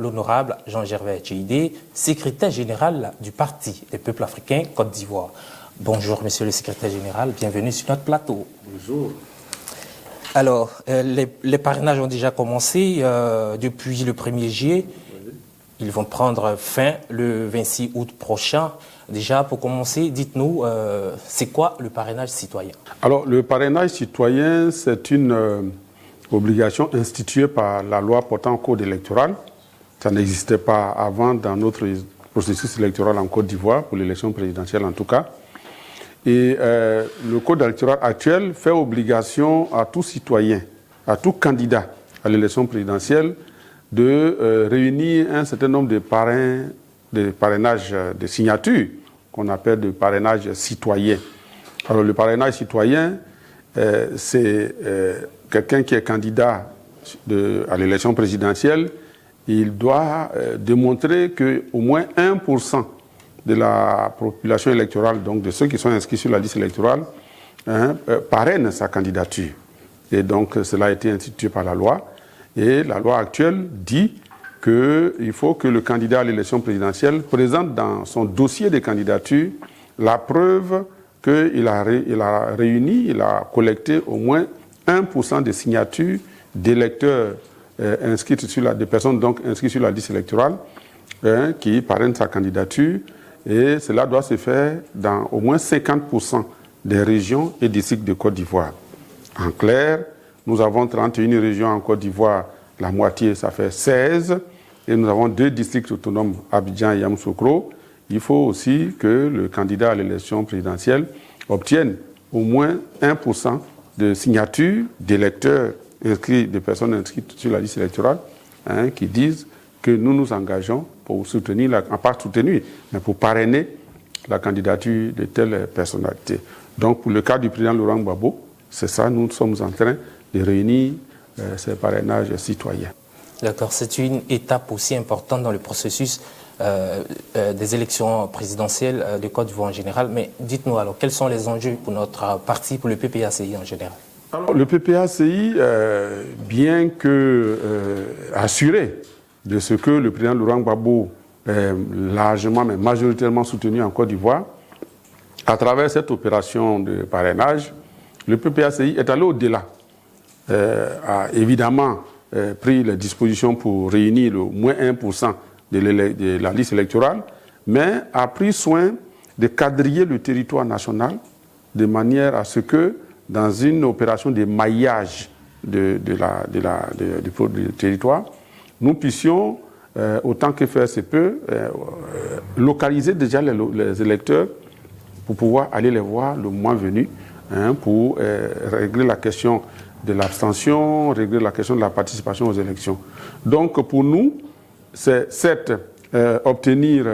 l'honorable Jean-Gervais Tchéidé, secrétaire général du Parti des peuples africains Côte d'Ivoire. Bonjour, monsieur le secrétaire général, bienvenue sur notre plateau. Bonjour. Alors, les parrainages ont déjà commencé depuis le 1er juillet. Ils vont prendre fin le 26 août prochain. Déjà, pour commencer, dites-nous, c'est quoi le parrainage citoyen? Alors, le parrainage citoyen, c'est une obligation instituée par la loi portant code électoral. Ça n'existait pas avant dans notre processus électoral en Côte d'Ivoire, pour l'élection présidentielle en tout cas. Et le code électoral actuel fait obligation à tout citoyen, à tout candidat à l'élection présidentielle de réunir un certain nombre de parrainages de signatures qu'on appelle de parrainage citoyen. Alors le parrainage citoyen, c'est quelqu'un qui est candidat à l'élection présidentielle, il doit démontrer qu'au moins 1% de la population électorale, donc de ceux qui sont inscrits sur la liste électorale, parrainent sa candidature. Et donc cela a été institué par la loi. Et la loi actuelle dit qu'il faut que le candidat à l'élection présidentielle présente dans son dossier de candidature la preuve qu'il a réuni, il a collecté au moins 1% des signatures d'électeurs inscrits sur des personnes donc inscrites sur la liste électorale qui parrainent sa candidature. Et cela doit se faire dans au moins 50% des régions et districts de Côte d'Ivoire. En clair, nous avons 31 régions en Côte d'Ivoire, la moitié, ça fait 16. Et nous avons 2 districts autonomes, Abidjan et Yamoussoukro. Il faut aussi que le candidat à l'élection présidentielle obtienne au moins 1% de signatures d'électeurs inscrits, de personnes inscrites sur la liste électorale, qui disent que nous nous engageons pour soutenir, pas soutenir, mais pour parrainer la candidature de telle personnalité. Donc, pour le cas du président Laurent Gbagbo, c'est ça, nous sommes en train de réunir ces parrainages citoyens. D'accord, c'est une étape aussi importante dans le processus des élections présidentielles de Côte d'Ivoire en général. Mais dites-nous alors, quels sont les enjeux pour notre parti, pour le PPACI en général? Alors, le PPACI, bien que assuré de ce que le président Laurent Gbagbo est largement, mais majoritairement soutenu en Côte d'Ivoire, à travers cette opération de parrainage, le PPACI est allé au-delà, a évidemment pris les dispositions pour réunir au moins 1% de la liste électorale, mais a pris soin de quadriller le territoire national de manière à ce que, dans une opération de maillage du territoire, nous puissions, autant que faire se peut, localiser déjà les électeurs pour pouvoir aller les voir le mois venu, pour régler la question de l'abstention, régler la question de la participation aux élections. Donc pour nous, c'est certes remplir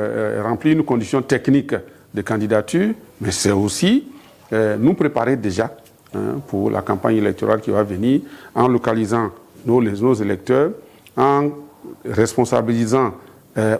une condition technique de candidature, mais c'est aussi nous préparer déjà pour la campagne électorale qui va venir, en localisant nos électeurs, en responsabilisant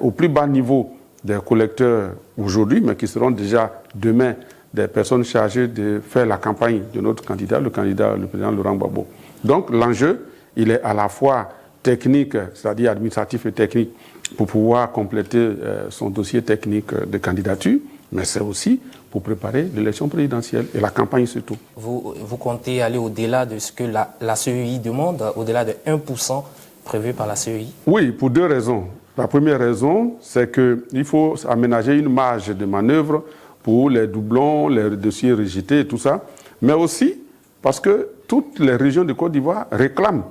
au plus bas niveau des collecteurs aujourd'hui, mais qui seront déjà demain des personnes chargées de faire la campagne de notre candidat, le président Laurent Gbagbo. Donc l'enjeu, il est à la fois technique, c'est-à-dire administratif et technique, pour pouvoir compléter son dossier technique de candidature, mais c'est aussi pour préparer l'élection présidentielle et la campagne surtout. Vous comptez aller au-delà de ce que la CEI demande, au-delà de 1% prévu par la CEI? Oui, pour 2 raisons. La première raison, c'est qu'il faut aménager une marge de manœuvre pour les doublons, les dossiers rejetés et tout ça, mais aussi parce que toutes les régions de Côte d'Ivoire réclament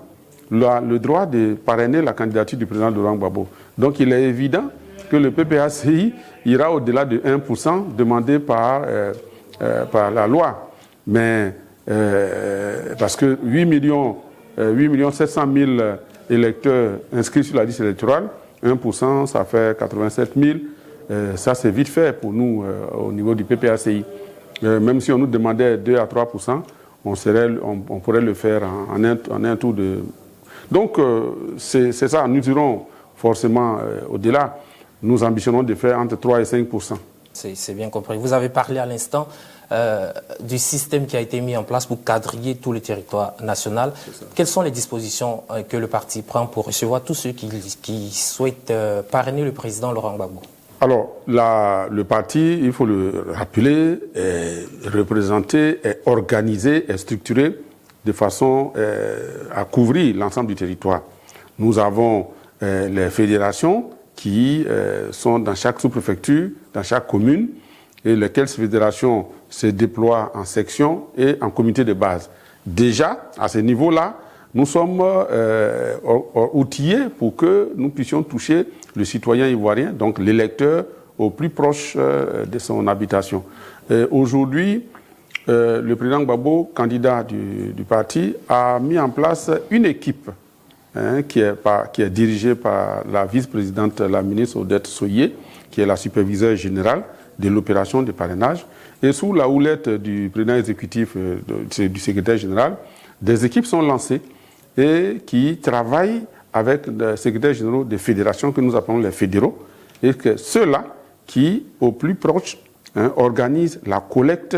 le droit de parrainer la candidature du président Laurent Gbagbo. Donc il est évident que le PPACI ira au-delà de 1% demandé par la loi. Mais parce que 8 700 000 électeurs inscrits sur la liste électorale, 1%, ça fait 87 000. Ça, c'est vite fait pour nous au niveau du PPACI. Même si on nous demandait 2 à 3%, on pourrait le faire en un tour de... Donc, c'est ça, nous irons forcément au-delà. Nous ambitionnons de faire entre 3 et 5%. C'est bien compris. Vous avez parlé à l'instant du système qui a été mis en place pour quadriller tout le territoire national. Quelles sont les dispositions que le parti prend pour recevoir tous ceux qui souhaitent parrainer le président Laurent Gbagbo? Alors, le parti, il faut le rappeler, est représenté, est organisé, est structuré de façon à couvrir l'ensemble du territoire. Nous avons les fédérations qui sont dans chaque sous-préfecture, dans chaque commune, et lesquelles fédérations se déploient en sections et en comités de base. Déjà, à ce niveau-là, nous sommes outillés pour que nous puissions toucher le citoyen ivoirien, donc l'électeur, au plus proche de son habitation. Aujourd'hui, le président Gbagbo, candidat du parti, a mis en place une équipe qui est dirigée par la vice-présidente, la ministre Odette Soye, qui est la superviseure générale de l'opération de parrainage. Et sous la houlette du président exécutif, du secrétaire général, des équipes sont lancées et qui travaillent avec les secrétaires généraux des fédérations que nous appelons les fédéraux, et que ceux-là qui, au plus proche, organisent la collecte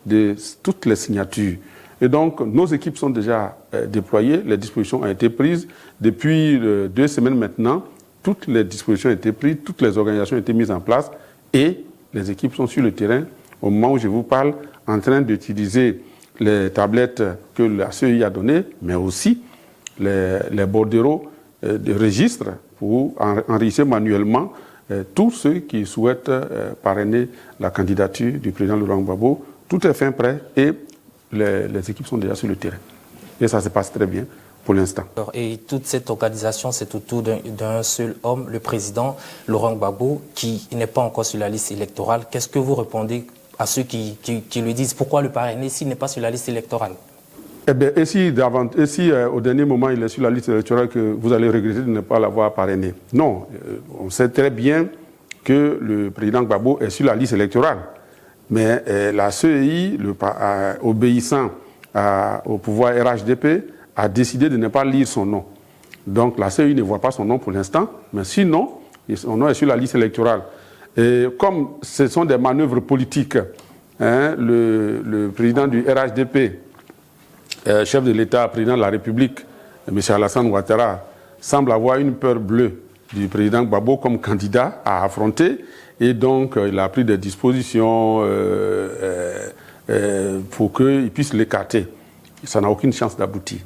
de toutes les signatures. Et donc, nos équipes sont déjà déployées, les dispositions ont été prises. Depuis 2 semaines maintenant, toutes les dispositions ont été prises, toutes les organisations ont été mises en place et les équipes sont sur le terrain au moment où je vous parle, en train d'utiliser les tablettes que la CEI a données, mais aussi les bordereaux de registre pour enregistrer manuellement tous ceux qui souhaitent parrainer la candidature du président Laurent Gbagbo. Tout est fin prêt et les équipes sont déjà sur le terrain. Et ça se passe très bien pour l'instant. Et toute cette organisation, c'est autour d'un seul homme, le président Laurent Gbagbo, qui n'est pas encore sur la liste électorale. Qu'est-ce que vous répondez à ceux qui lui disent pourquoi le parrainer s'il n'est pas sur la liste électorale? Eh bien, et si au dernier moment il est sur la liste électorale, que vous allez regretter de ne pas l'avoir parrainé? Non, on sait très bien que le président Gbagbo est sur la liste électorale. Mais la CEI, obéissant au pouvoir RHDP, a décidé de ne pas lire son nom. Donc la CEI ne voit pas son nom pour l'instant, mais sinon, son nom est sur la liste électorale. Et comme ce sont des manœuvres politiques, le président du RHDP, chef de l'État, président de la République, M. Alassane Ouattara, semble avoir une peur bleue du président Gbagbo comme candidat à affronter. Et donc, il a pris des dispositions pour qu'il puisse l'écarter. Ça n'a aucune chance d'aboutir.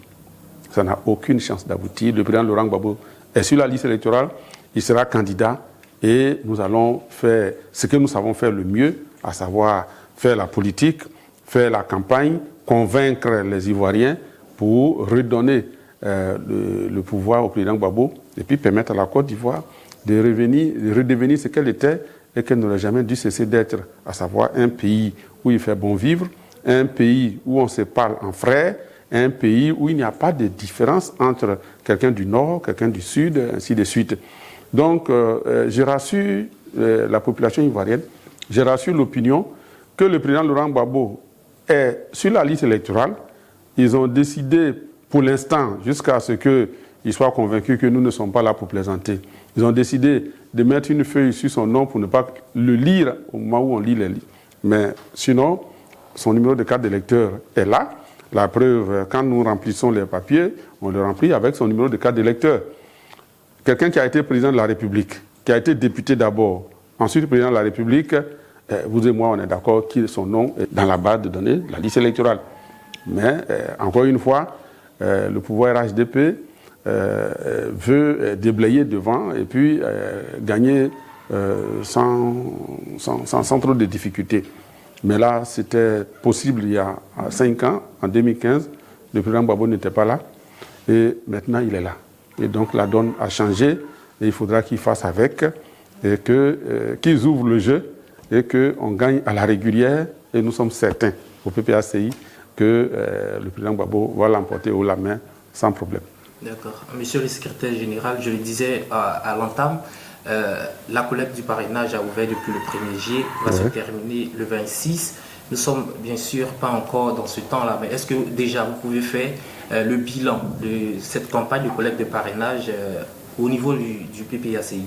Ça n'a aucune chance d'aboutir. Le président Laurent Gbagbo est sur la liste électorale, il sera candidat et nous allons faire ce que nous savons faire le mieux, à savoir faire la politique, faire la campagne, convaincre les Ivoiriens pour redonner le pouvoir au président Gbagbo et puis permettre à la Côte d'Ivoire de redevenir ce qu'elle était et qu'elle n'aurait jamais dû cesser d'être, à savoir un pays où il fait bon vivre, un pays où on se parle en frères, un pays où il n'y a pas de différence entre quelqu'un du Nord, quelqu'un du Sud, ainsi de suite. Donc, je rassure la population ivoirienne, je rassure l'opinion que le président Laurent Gbagbo est sur la liste électorale. Ils ont décidé, pour l'instant, jusqu'à ce qu'ils soient convaincus que nous ne sommes pas là pour plaisanter, ils ont décidé de mettre une feuille sur son nom pour ne pas le lire au moment où on lit les livres. Mais sinon, son numéro de carte d'électeur est là. La preuve, quand nous remplissons les papiers, on le remplit avec son numéro de carte d'électeur. Quelqu'un qui a été président de la République, qui a été député d'abord, ensuite président de la République, vous et moi, on est d'accord que son nom est dans la base de données de la liste électorale. Mais, encore une fois, le pouvoir RHDP veut déblayer devant et puis gagner sans trop de difficultés. Mais là, c'était possible il y a 5 ans, en 2015, le président Gbagbo n'était pas là, et maintenant il est là. Et donc la donne a changé, et il faudra qu'ils fassent avec, et qu'ils ouvrent le jeu, et qu'on gagne à la régulière, et nous sommes certains, au PPACI, que le président Gbagbo va l'emporter haut la main, sans problème. D'accord. Monsieur le secrétaire général, je le disais à l'entame, la collecte du parrainage a ouvert depuis le 1er juillet, va se terminer le 26. Nous sommes bien sûr pas encore dans ce temps-là, mais est-ce que déjà vous pouvez faire le bilan de cette campagne de collecte de parrainage au niveau du PPACI?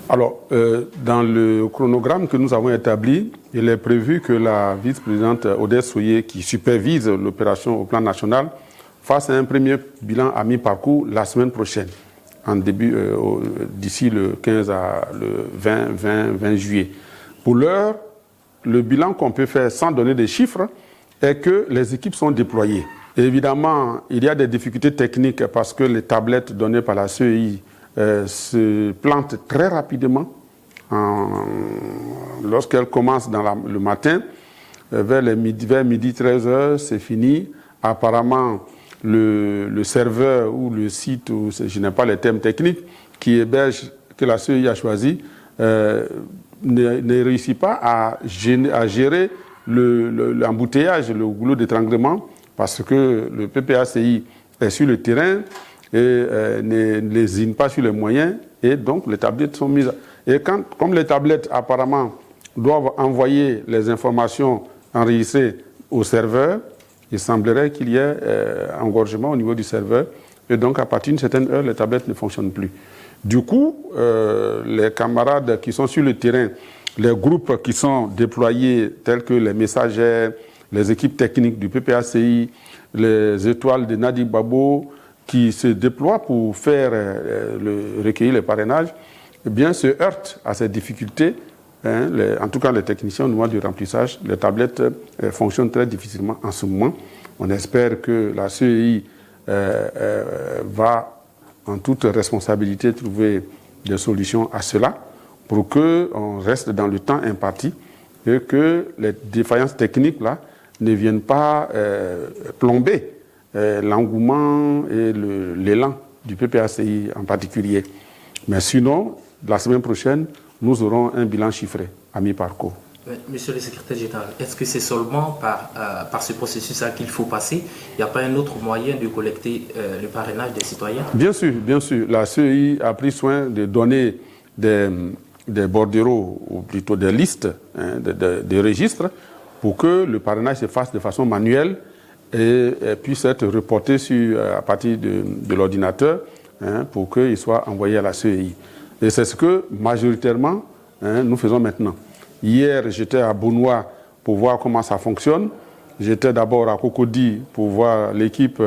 Alors, dans le chronogramme que nous avons établi, il est prévu que la vice-présidente Odette Soyer, qui supervise l'opération au plan national, fasse un premier bilan à mi-parcours la semaine prochaine, d'ici le 15 à le 20 juillet. Pour l'heure, le bilan qu'on peut faire sans donner des chiffres est que les équipes sont déployées. Et évidemment, il y a des difficultés techniques parce que les tablettes données par la CEI se plantent très rapidement. Lorsqu'elles commencent le matin, vers midi 13h, c'est fini. Apparemment, le serveur ou le site, je n'ai pas les termes techniques, qui héberge, que la CEI a choisi, ne réussit pas à gérer l'embouteillage, le goulot d'étranglement, parce que le PPACI est sur le terrain et ne lésine pas sur les moyens, et donc les tablettes sont mises. Et comme les tablettes apparemment doivent envoyer les informations enregistrées au serveur, il semblerait qu'il y ait engorgement au niveau du serveur, et donc à partir d'une certaine heure, les tablettes ne fonctionnent plus. Du coup, les camarades qui sont sur le terrain, les groupes qui sont déployés, tels que les messagères, les équipes techniques du PPACI, les étoiles de Nadi Babo, qui se déploient pour faire recueillir les parrainages, eh bien, se heurtent à ces difficultés. En tout cas, les techniciens au moment du remplissage, les tablettes fonctionnent très difficilement en ce moment. On espère que la CEI va, en toute responsabilité, trouver des solutions à cela pour qu'on reste dans le temps imparti et que les défaillances techniques là ne viennent pas plomber l'engouement et l'élan du PPACI en particulier. Mais sinon, la semaine prochaine, nous aurons un bilan chiffré à mi-parcours. Monsieur le secrétaire général, est-ce que c'est seulement par ce processus-là qu'il faut passer? Il n'y a pas un autre moyen de collecter le parrainage des citoyens? Bien sûr, bien sûr. La CEI a pris soin de donner des bordereaux, ou plutôt des listes, des registres, pour que le parrainage se fasse de façon manuelle et puisse être reporté à partir de l'ordinateur pour qu'il soit envoyé à la CEI. Et c'est ce que, majoritairement, nous faisons maintenant. Hier, j'étais à Bounois pour voir comment ça fonctionne. J'étais d'abord à Cocody pour voir l'équipe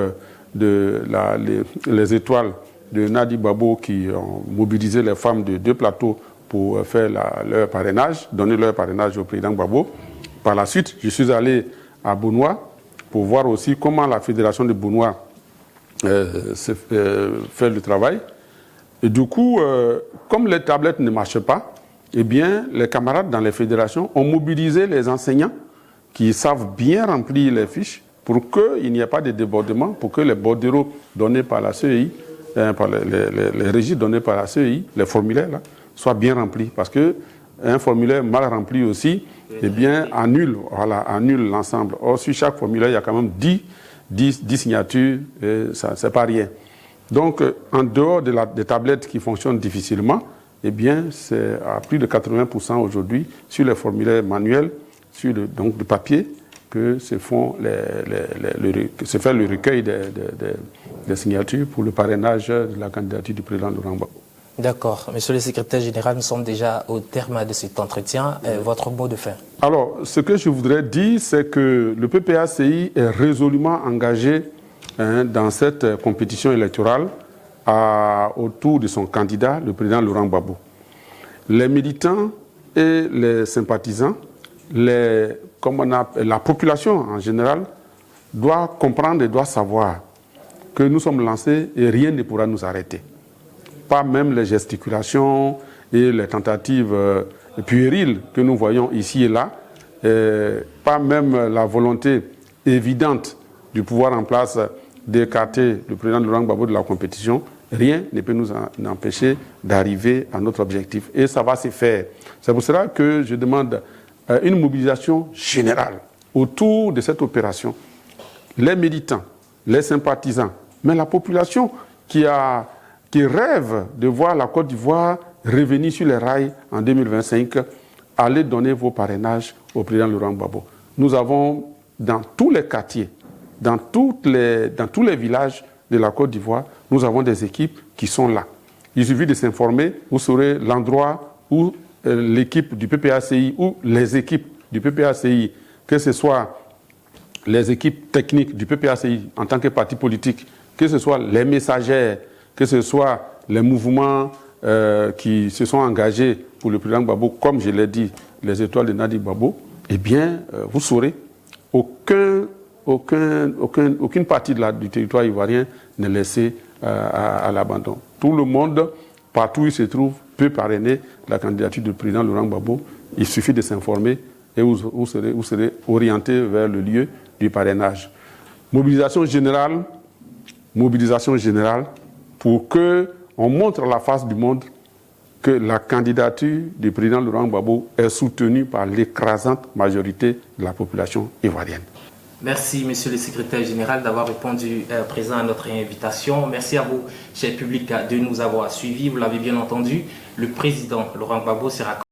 les étoiles de Nadi Babo qui ont mobilisé les femmes de 2 plateaux pour faire leur parrainage, donner leur parrainage au président Babo. Par la suite, je suis allé à Bounois pour voir aussi comment la fédération de Bounois fait le travail. Et du coup, comme les tablettes ne marchent pas, eh bien, les camarades dans les fédérations ont mobilisé les enseignants qui savent bien remplir les fiches pour qu'il n'y ait pas de débordement, pour que les bordereaux donnés par la CEI, par les registres donnés par la CEI, les formulaires, là, soient bien remplis. Parce qu'un formulaire mal rempli aussi, eh bien, annule l'ensemble. Or, sur chaque formulaire, il y a quand même 10 signatures, et ça, c'est pas rien. Donc, en dehors des tablettes qui fonctionnent difficilement, eh bien, c'est à plus de 80% aujourd'hui sur les formulaires manuels, donc de papier, que se fait le recueil des signatures pour le parrainage de la candidature du président Laurent Gbagbo. D'accord. Monsieur le secrétaire général, nous sommes déjà au terme de cet entretien. Votre mot de fin? Alors, ce que je voudrais dire, c'est que le PPACI est résolument engagé dans cette compétition électorale autour de son candidat, le président Laurent Gbagbo. Les militants et les sympathisants, la population en général, doit comprendre et doit savoir que nous sommes lancés et rien ne pourra nous arrêter. Pas même les gesticulations et les tentatives puériles que nous voyons ici et là, pas même la volonté évidente du pouvoir en place d'écarter le président Laurent Gbagbo de la compétition. Rien ne peut nous empêcher d'arriver à notre objectif. Et ça va se faire. C'est pour cela que je demande une mobilisation générale autour de cette opération. Les militants, les sympathisants, mais la population qui rêve de voir la Côte d'Ivoire revenir sur les rails en 2025, allez donner vos parrainages au président Laurent Gbagbo. Nous avons dans tous les quartiers, dans tous les villages de la Côte d'Ivoire, nous avons des équipes qui sont là. Il suffit de s'informer, vous saurez l'endroit où l'équipe du PPACI ou les équipes du PPACI, que ce soit les équipes techniques du PPACI en tant que parti politique, que ce soit les messagères, que ce soit les mouvements qui se sont engagés pour le président Gbagbo, comme je l'ai dit, les étoiles de Nadi Gbagbo, eh bien, vous saurez, aucune partie du territoire ivoirien n'est laissée à l'abandon. Tout le monde, partout où il se trouve, peut parrainer la candidature du président Laurent Gbagbo. Il suffit de s'informer et vous serez orienté vers le lieu du parrainage. Mobilisation générale pour qu'on montre à la face du monde que la candidature du président Laurent Gbagbo est soutenue par l'écrasante majorité de la population ivoirienne. Merci, monsieur le secrétaire général, d'avoir répondu présent à notre invitation. Merci à vous, cher public, de nous avoir suivis. Vous l'avez bien entendu, le président Laurent Gbagbo sera